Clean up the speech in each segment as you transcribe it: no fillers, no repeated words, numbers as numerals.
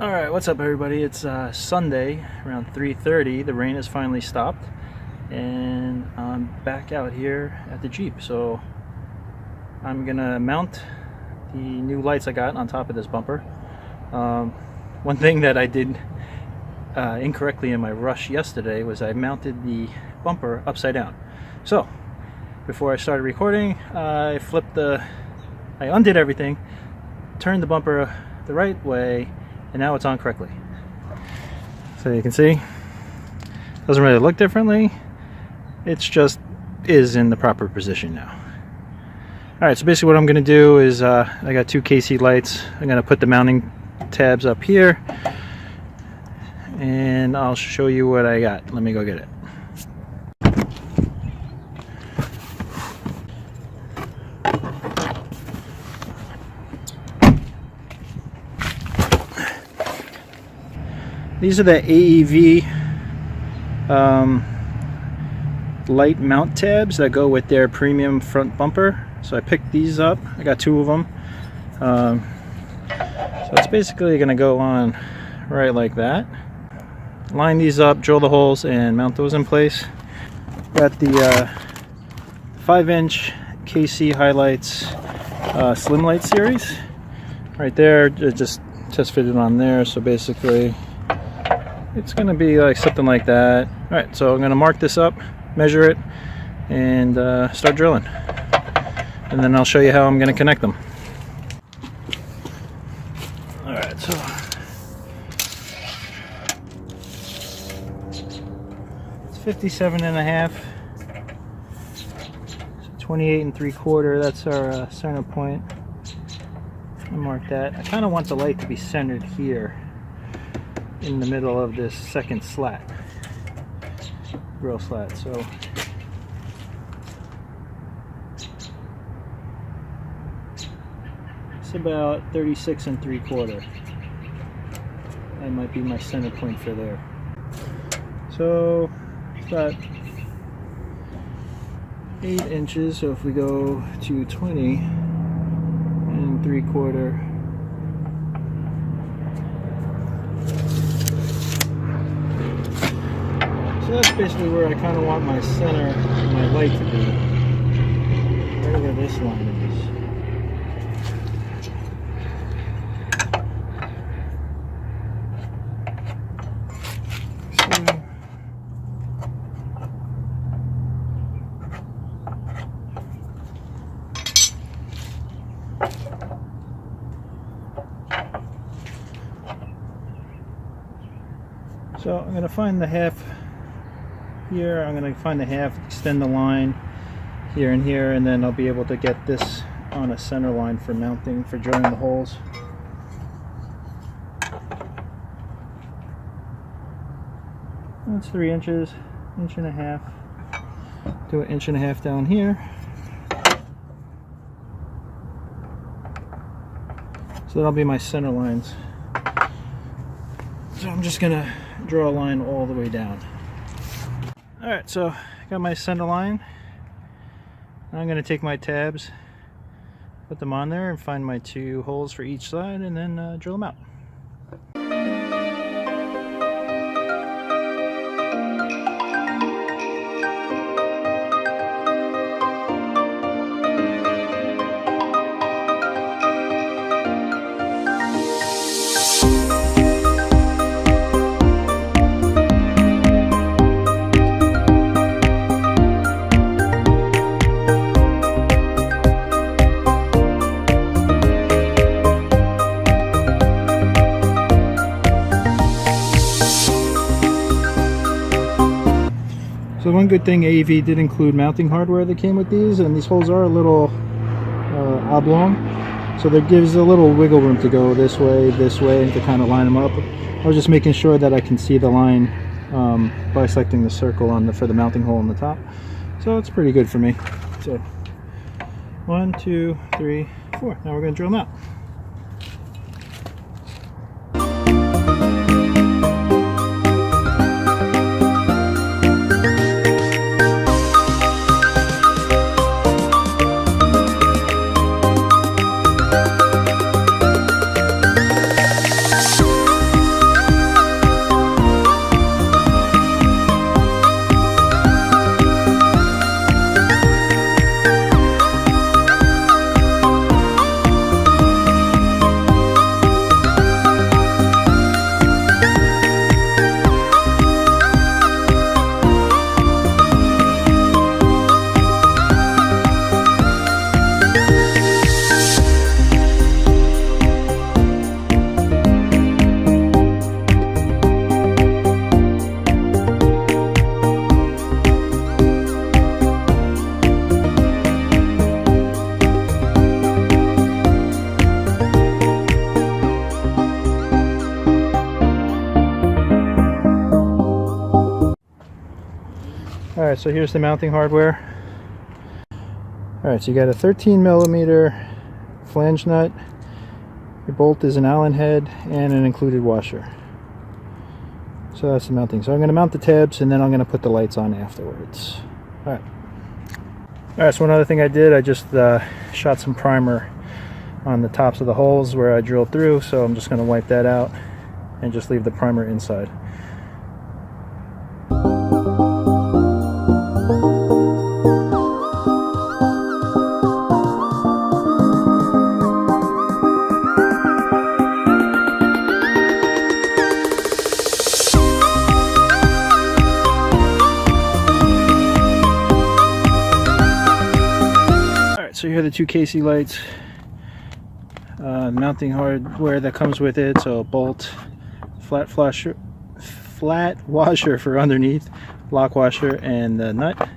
Alright, what's up everybody? It's Sunday around 3:30. The rain has finally stopped and I'm back out here at the Jeep. So I'm gonna mount the new lights I got on top of this bumper. One thing that I did incorrectly in my rush yesterday was I mounted the bumper upside down. So before I started recording, I undid everything, turned the bumper the right way, and now it's on correctly. So you can see, doesn't really look differently. It's just is in the proper position now. All right, so basically what I'm gonna do is I got two KC lights. I'm gonna put the mounting tabs up here and I'll show you what I got. Let me go get it. These are the AEV light mount tabs that go with their premium front bumper. So I picked these up. I got two of them. So it's basically going to go on right like that. Line these up, drill the holes, and mount those in place. Got the 5-inch KC Highlights Slim Light series. Right there, it just test fitted on there. So basically, it's going to be like something like that. All right, so I'm going to mark this up, measure it, and start drilling. And then I'll show you how I'm going to connect them. All right, so it's 57.5, 28 3/4. That's our center point. I mark that. I kind of want the light to be centered here in the middle of this second slat, grill slat. So it's about 36 3/4. That might be my center point for there. So it's about 8 inches. So if we go to 20 3/4, so that's basically where I kind of want my center of my light to be. Right where this line is. So I'm going to find the half here. I'm going to find the half, extend the line here and here, and then I'll be able to get this on a center line for mounting, for drilling the holes. That's 3 inches, 1.5 inches. Do 1.5 inches down here. So that'll be my center lines. So I'm just gonna draw a line all the way down. Alright, so I got my center line. I'm gonna take my tabs, put them on there, and find my 2 holes for each side, and then drill them out. So one good thing, AEV did include mounting hardware that came with these, and these holes are a little oblong, so that gives a little wiggle room to go this way, and to kind of line them up. I was just making sure that I can see the line bisecting the circle for the mounting hole on the top. So it's pretty good for me. So 1, 2, 3, 4. Now we're going to drill them out. Alright, so here's the mounting hardware. Alright, so you got a 13mm flange nut. Your bolt is an Allen head and an included washer. So that's the mounting. So I'm going to mount the tabs and then I'm going to put the lights on afterwards. Alright. Alright, so one other thing I did, I just shot some primer on the tops of the holes where I drilled through, so I'm just going to wipe that out and just leave the primer inside. So here are the two KC lights, mounting hardware that comes with it, so bolt, flat washer for underneath, lock washer, and the nut.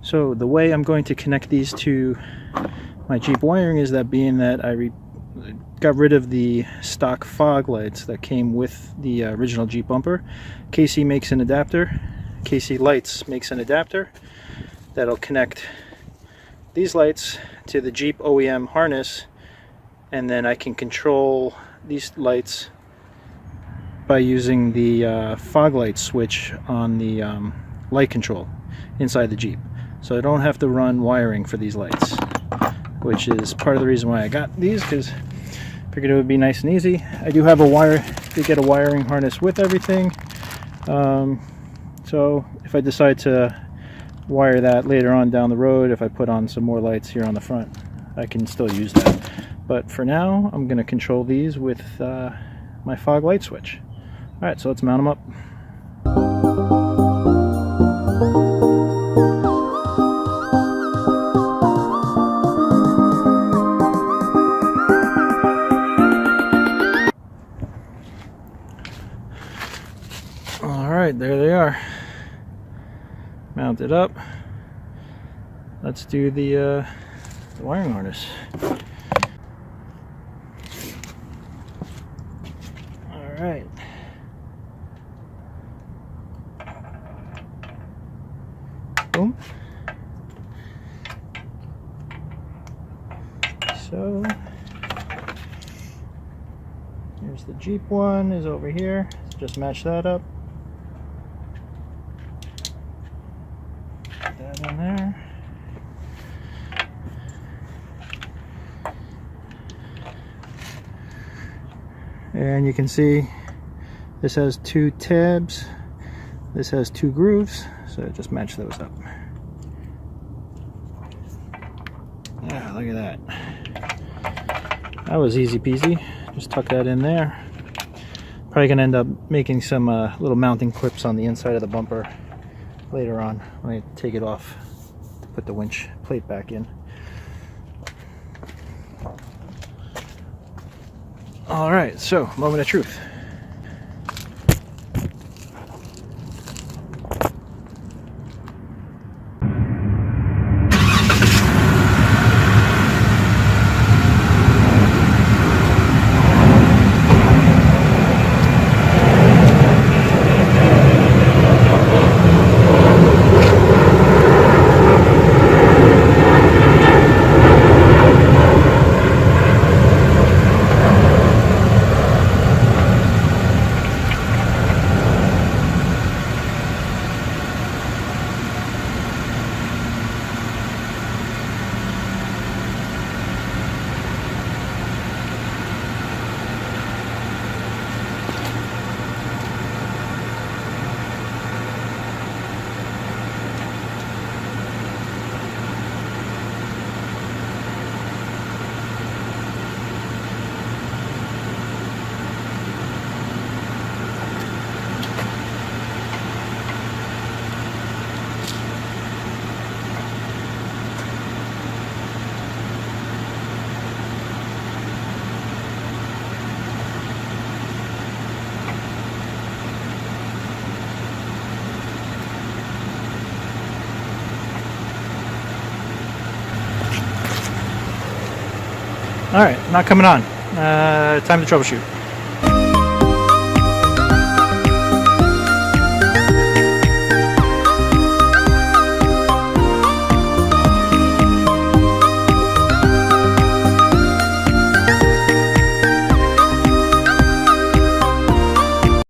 So the way I'm going to connect these to my Jeep wiring is that being that I got rid of the stock fog lights that came with the original Jeep bumper. KC makes an adapter, KC Lights makes an adapter that'll connect these lights to the Jeep OEM harness, and then I can control these lights by using the fog light switch on the light control inside the Jeep. So I don't have to run wiring for these lights, which is part of the reason why I got these, because I figured it would be nice and easy. I do have a wire to get a wiring harness with everything, so if I decide to wire that later on down the road, if I put on some more lights here on the front, I can still use that. But for now, I'm going to control these with my fog light switch. Alright, so let's mount them up. Alright, there they are. Mounted up. Let's do the wiring harness. Alright. Boom. So here's the Jeep one is over here. Let's just match that up. That in there. And you can see this has two tabs, this has two grooves, so just match those up. Yeah, look at that. That was easy peasy. Just tuck that in there. Probably gonna end up making some little mounting clips on the inside of the bumper later on when I take it off to put the winch plate back in. Alright, so moment of truth. Alright, not coming on. Time to troubleshoot.